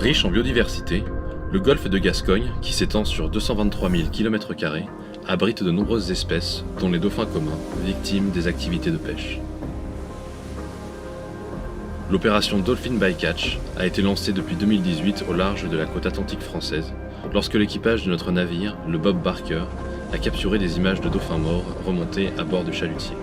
Riche en biodiversité, le golfe de Gascogne, qui s'étend sur 223 000 km², abrite de nombreuses espèces, dont les dauphins communs, victimes des activités de pêche. L'opération Dolphin Bycatch a été lancée depuis 2018 au large de la côte atlantique française, lorsque l'équipage de notre navire, le Bob Barker, a capturé des images de dauphins morts remontés à bord de chalutiers.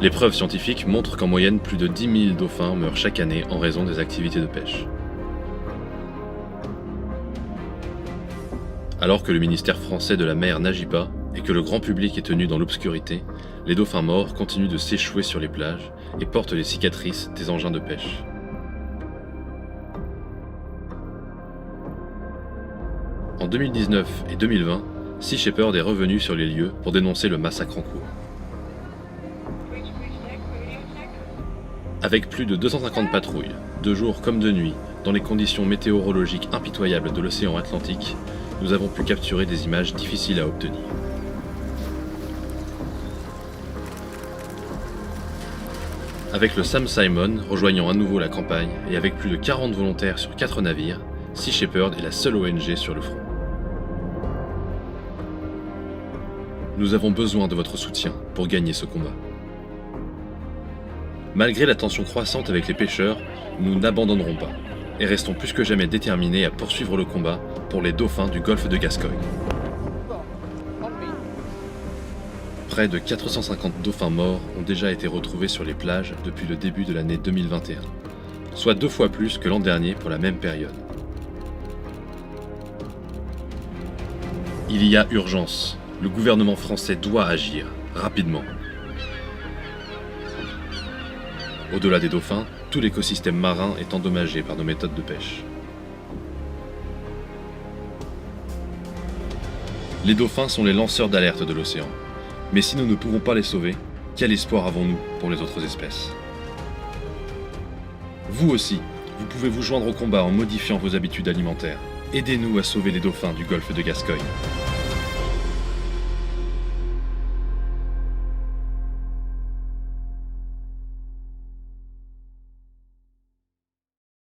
Les preuves scientifiques montrent qu'en moyenne, plus de 10 000 dauphins meurent chaque année en raison des activités de pêche. Alors que le ministère français de la mer n'agit pas et que le grand public est tenu dans l'obscurité, les dauphins morts continuent de s'échouer sur les plages et portent les cicatrices des engins de pêche. En 2019 et 2020, Sea Shepherd est revenu sur les lieux pour dénoncer le massacre en cours. Avec plus de 250 patrouilles, de jour comme de nuit, dans les conditions météorologiques impitoyables de l'océan Atlantique, nous avons pu capturer des images difficiles à obtenir. Avec le Sam Simon rejoignant à nouveau la campagne et avec plus de 40 volontaires sur 4 navires, Sea Shepherd est la seule ONG sur le front. Nous avons besoin de votre soutien pour gagner ce combat. Malgré la tension croissante avec les pêcheurs, nous n'abandonnerons pas et restons plus que jamais déterminés à poursuivre le combat pour les dauphins du golfe de Gascogne. Près de 450 dauphins morts ont déjà été retrouvés sur les plages depuis le début de l'année 2021, soit 2 fois plus que l'an dernier pour la même période. Il y a urgence. Le gouvernement français doit agir, rapidement. Au-delà des dauphins, tout l'écosystème marin est endommagé par nos méthodes de pêche. Les dauphins sont les lanceurs d'alerte de l'océan. Mais si nous ne pouvons pas les sauver, quel espoir avons-nous pour les autres espèces ? Vous aussi, vous pouvez vous joindre au combat en modifiant vos habitudes alimentaires. Aidez-nous à sauver les dauphins du golfe de Gascogne.